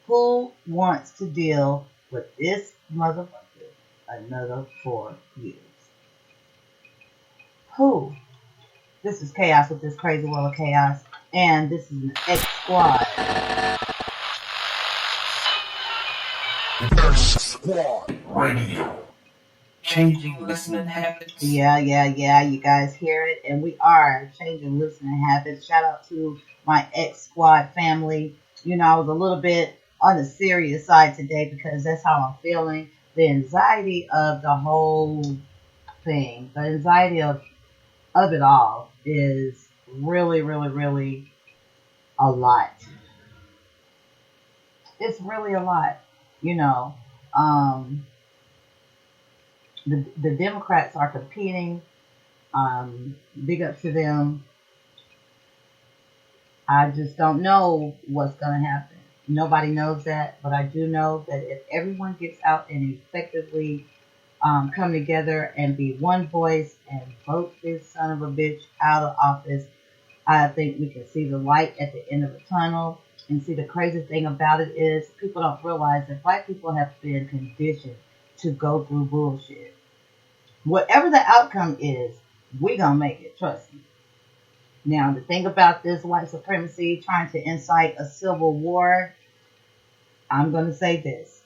Who wants to deal with this motherfucker another 4 years? Who? This is Chaos with this crazy world of chaos, and this is an X Squad. Squad Radio. Changing listening habits. Yeah. You guys hear it, and we are changing listening habits. Shout out to my X Squad family. You know, I was a little bit on the serious side today because that's how I'm feeling. The anxiety of the whole thing, the anxiety of it all is really, really, really a lot. It's really a lot, you know. Um, the Democrats are competing. Big up to them. I just don't know what's going to happen. Nobody knows that, but I do know that if everyone gets out and effectively come together and be one voice and vote this son of a bitch out of office, I think we can see the light at the end of the tunnel. And see, the crazy thing about it is people don't realize that black people have been conditioned to go through bullshit. Whatever the outcome is, we gonna make it, trust me. Now, the thing about this white supremacy trying to incite a civil war, I'm going to say this.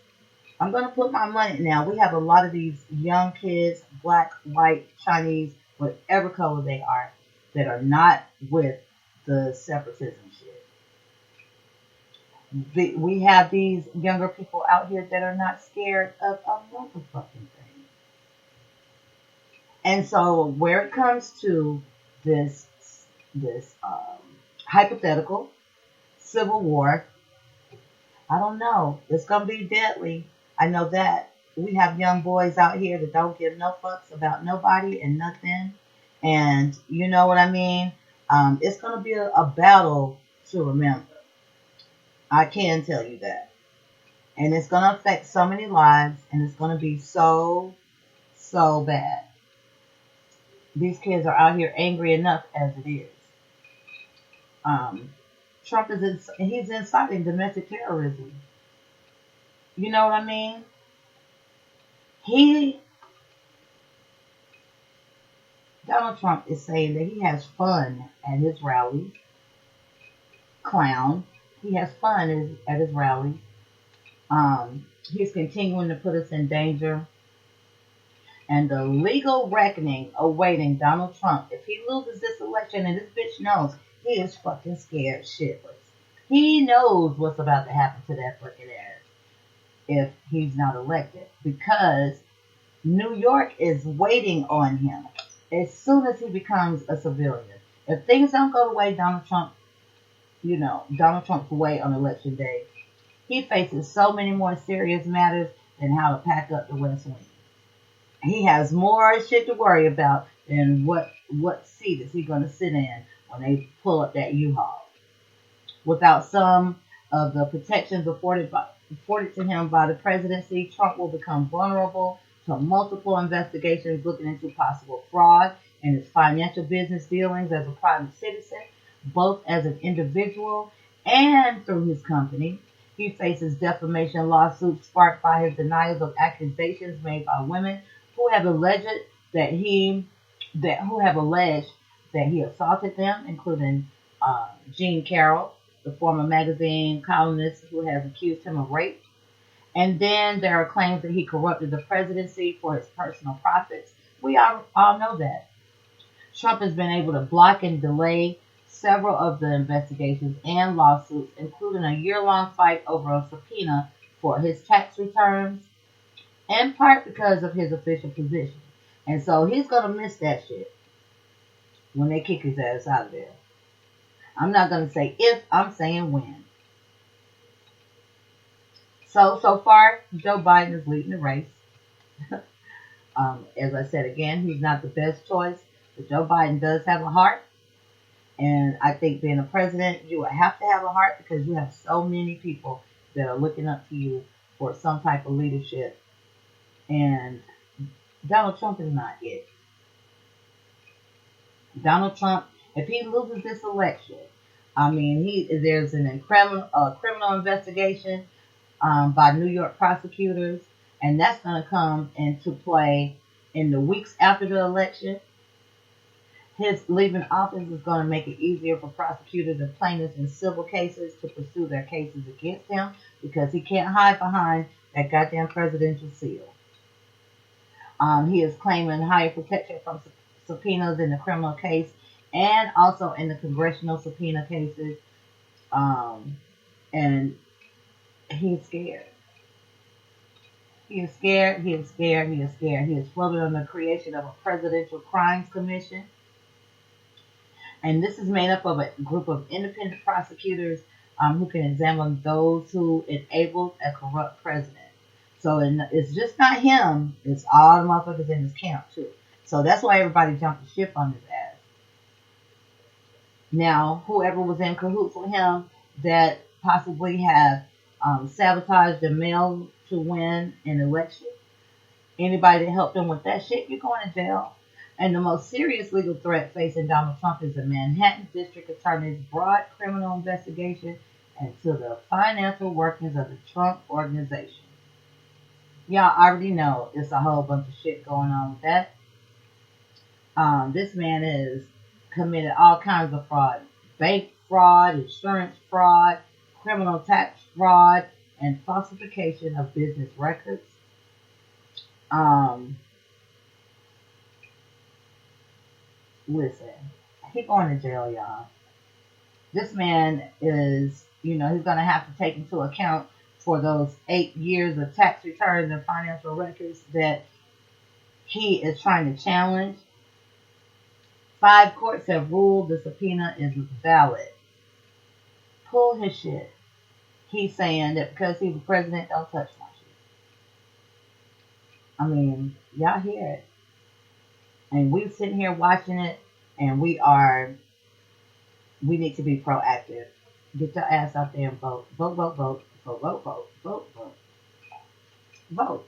I'm going to put my money now. We have a lot of these young kids, black, white, Chinese, whatever color they are, that are not with the separatism shit. We have these younger people out here that are not scared of a motherfucking thing. And so where it comes to this hypothetical civil war, I don't know. It's going to be deadly. I know that. We have young boys out here that don't give no fucks about nobody and nothing. And you know what I mean? It's going to be a battle to remember. I can tell you that. And it's going to affect so many lives. And it's going to be so bad. These kids are out here angry enough as it is. Trump he's inciting domestic terrorism. You know what I mean? Donald Trump is saying that he has fun at his rallies. Clown. He has fun at his rallies. He's continuing to put us in danger. And the legal reckoning awaiting Donald Trump if he loses this election, and this bitch knows he is fucking scared shitless. He knows what's about to happen to that fucking ass if he's not elected, because New York is waiting on him as soon as he becomes a civilian. If things don't go the way Donald Trump's way on election day, he faces so many more serious matters than how to pack up the West Wing. He has more shit to worry about than what seat is he going to sit in when they pull up that U-Haul. Without some of the protections afforded to him by the presidency, Trump will become vulnerable to multiple investigations looking into possible fraud in his financial business dealings as a private citizen, both as an individual and through his company. He faces defamation lawsuits sparked by his denials of accusations made by women who have alleged that he assaulted them, including Jean Carroll, the former magazine columnist who has accused him of rape. And then there are claims that he corrupted the presidency for his personal profits. We all know that. Trump has been able to block and delay several of the investigations and lawsuits, including a year-long fight over a subpoena for his tax returns, in part because of his official position. And so he's going to miss that shit when they kick his ass out of there. I'm not going to say if, I'm saying when. So far, Joe Biden is leading the race. As I said again, he's not the best choice, but Joe Biden does have a heart. And I think being a president, you would have to have a heart because you have so many people that are looking up to you for some type of leadership. And Donald Trump is not it. Donald Trump, if he loses this election, I mean, there's a criminal investigation by New York prosecutors, and that's going to come into play in the weeks after the election. His leaving office is going to make it easier for prosecutors and plaintiffs in civil cases to pursue their cases against him because he can't hide behind that goddamn presidential seal. He is claiming higher protection from subpoenas in the criminal case and also in the congressional subpoena cases. And he's scared. He is scared. He is scared. He is scared. He is floated on the creation of a presidential crimes commission. And this is made up of a group of independent prosecutors who can examine those who enabled a corrupt president. So it's just not him. It's all the motherfuckers in his camp, too. So that's why everybody jumped the ship on his ass. Now, whoever was in cahoots with him that possibly have sabotaged the mail to win an election, anybody that helped him with that shit, you're going to jail. And the most serious legal threat facing Donald Trump is the Manhattan District Attorney's broad criminal investigation into the financial workings of the Trump Organization. Y'all already know it's a whole bunch of shit going on with that. This man has committed all kinds of fraud. Bank fraud, insurance fraud, criminal tax fraud, and falsification of business records. Listen, he going to jail, y'all. This man is, he's going to have to take into account for those 8 years of tax returns and financial records that he is trying to challenge. 5 courts have ruled the subpoena is valid. Pull his shit. He's saying that because he's the president, don't touch my shit. I mean, y'all hear it. And we're sitting here watching it, and we need to be proactive. Get your ass out there and vote. Vote, vote, vote. Vote, vote, vote. Vote, vote. Vote.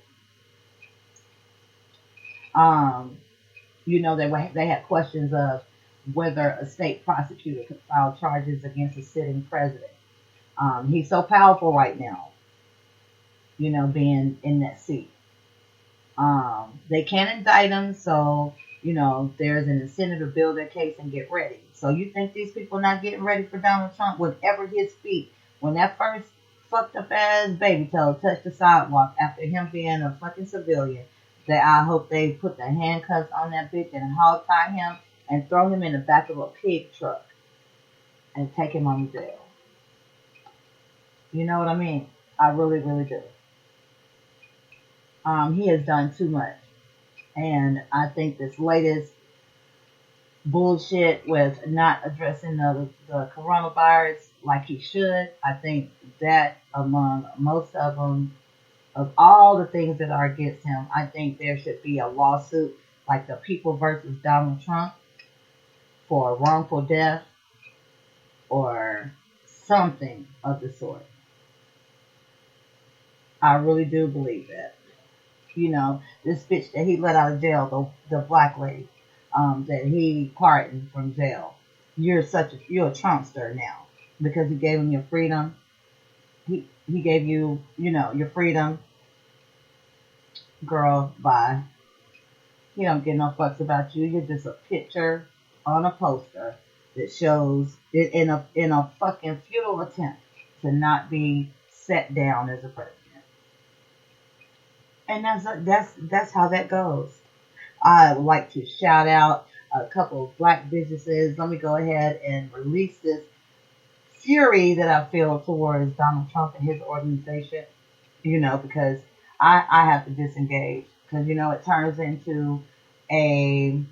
They had questions of whether a state prosecutor could file charges against a sitting president. He's so powerful right now, being in that seat. They can't indict him, so, there's an incentive to build their case and get ready. So you think these people not getting ready for Donald Trump? Whenever his feet, when that first fucked up ass baby toe touched the sidewalk after him being a fucking civilian, that I hope they put the handcuffs on that bitch and hog tie him and throw him in the back of a pig truck and take him on to jail. You know what I mean? I really, really do. He has done too much. And I think this latest bullshit with not addressing the coronavirus like he should, I think that among most of them, of all the things that are against him, I think there should be a lawsuit like the People versus Donald Trump for wrongful death or something of the sort. I really do believe that. This bitch that he let out of jail, the black lady, that he pardoned from jail. You're a Trumpster now because he gave him your freedom. He gave you, your freedom. Girl, bye. He don't give no fucks about you. You're just a picture on a poster that shows it in a fucking futile attempt to not be set down as a president. And that's how that goes. I would like to shout out a couple of black businesses. Let me go ahead and release this fury that I feel towards Donald Trump and his organization, because I have to disengage. Because, it turns into an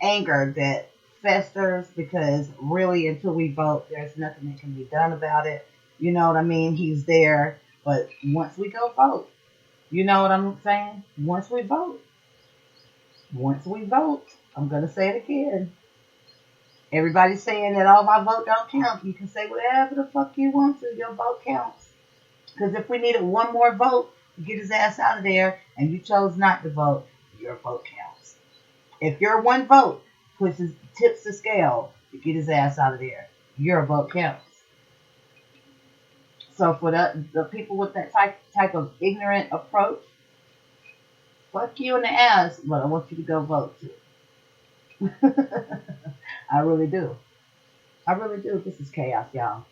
anger that festers because really until we vote, there's nothing that can be done about it. You know what I mean? He's there. But once we go vote, you know what I'm saying? Once we vote, I'm going to say it again. Everybody's saying that, oh, my vote don't count. You can say whatever the fuck you want to. Your vote counts. Because if we needed one more vote to get his ass out of there and you chose not to vote, your vote counts. If your one vote tips the scale to get his ass out of there, your vote counts. So for the people with that type of ignorant approach, fuck you in the ass, but I want you to go vote too. I really do. I really do. This is chaos, y'all.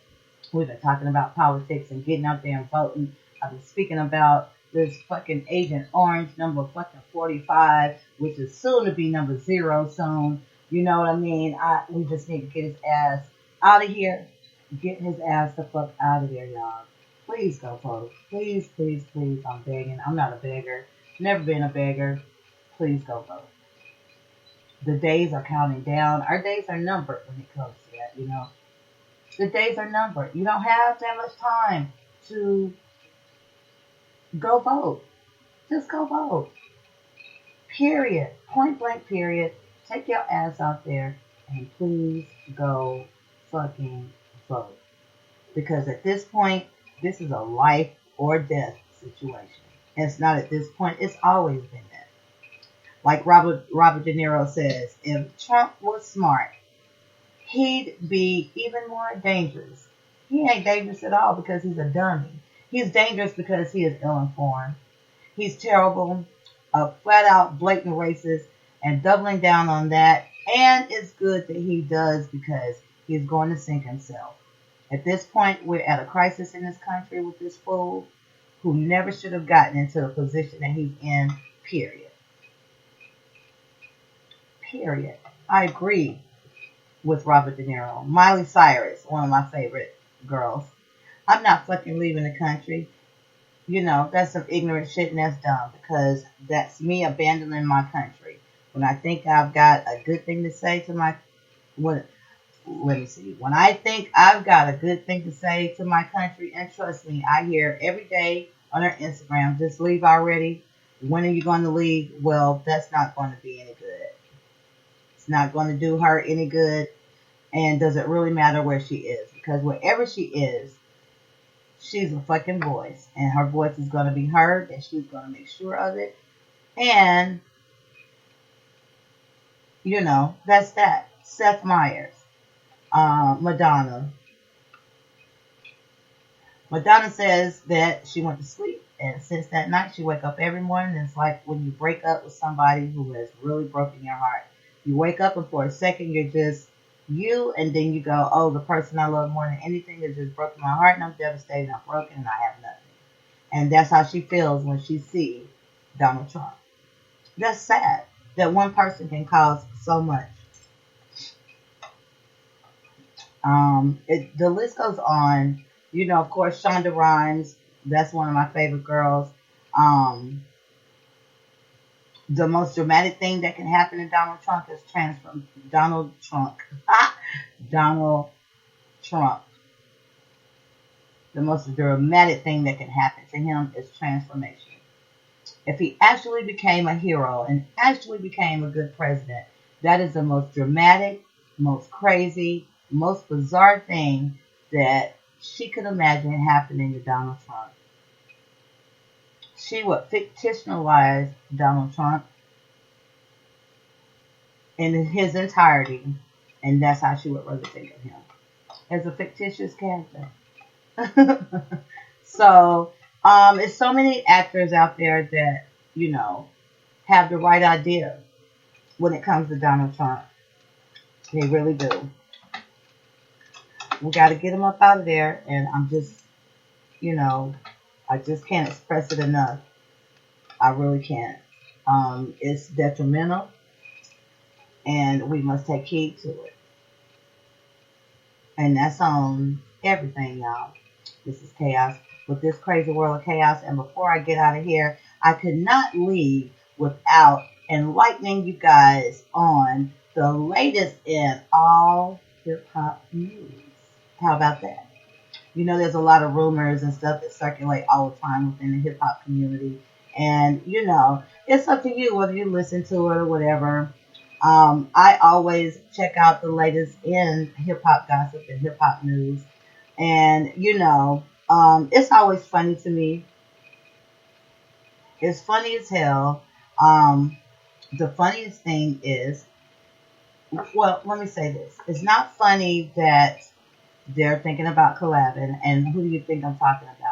We've been talking about politics and getting out there and voting. I've been speaking about this fucking Agent Orange number fucking 45, which is soon to be number 0 soon. You know what I mean? We just need to get his ass out of here. Get his ass the fuck out of there, y'all. Please go vote. Please, please, please. I'm begging. I'm not a beggar. Never been a beggar. Please go vote. The days are counting down. Our days are numbered when it comes to that, you know. The days are numbered. You don't have that much time to go vote. Just go vote. Period. Point blank period. Take your ass out there and please go fucking vote. Because at this point, this is a life or death situation. And it's not at this point. It's always been that. Like Robert De Niro says, if Trump was smart, he'd be even more dangerous. He ain't dangerous at all because he's a dummy. He's dangerous because he is ill-informed. He's terrible, a flat-out blatant racist, and doubling down on that. And it's good that he does because he's going to sink himself. At this point, we're at a crisis in this country with this fool who never should have gotten into the position that he's in, period. Period. I agree with Robert De Niro. Miley Cyrus, one of my favorite girls. I'm not fucking leaving the country. You know, that's some ignorant shit and that's dumb because that's me abandoning my country. When I think I've got a good thing to say to my... let me see. When I think I've got a good thing to say to my country, and trust me, I hear every day on her Instagram, just leave already. When are you going to leave? Well, that's not going to be any good. It's not going to do her any good. And does it really matter where she is? Because wherever she is, she's a fucking voice. And her voice is going to be heard. And she's going to make sure of it. And, you know, that's that. Seth Meyers. Madonna. Madonna says that she went to sleep. And since that night, she wake up every morning. And it's like when you break up with somebody who has really broken your heart. You wake up and for a second you're just you, and then you go, oh, the person I love more than anything has just broken my heart, and I'm devastated, I'm broken, and I have nothing. And that's how she feels when she sees Donald Trump. That's sad that one person can cause so much. The list goes on. You know, of course, Shonda Rhimes, that's one of my favorite girls. The most dramatic thing that can happen to Donald Trump is Donald Trump. The most dramatic thing that can happen to him is transformation. If he actually became a hero and actually became a good president, that is the most dramatic, most crazy, most bizarre thing that she could imagine happening to Donald Trump. She would fictionalize Donald Trump in his entirety, and that's how she would really think of him, as a fictitious character. So, it's so many actors out there that, you know, have the right idea when it comes to Donald Trump. They really do. We got to get him up out of there, and I'm just, you know, I just can't express it enough. I really can't. It's detrimental, and we must take heed to it. And that's on everything, y'all. This is chaos with this crazy world of chaos. And before I get out of here, I could not leave without enlightening you guys on the latest in all hip-hop news. How about that? You know, there's a lot of rumors and stuff that circulate all the time within the hip-hop community. And, you know, it's up to you whether you listen to it or whatever. I always check out the latest in hip-hop gossip and hip-hop news. And, you know, it's always funny to me. It's funny as hell. The funniest thing is, well, let me say this. It's not funny that They're thinking about collabing. And who do you think I'm talking about?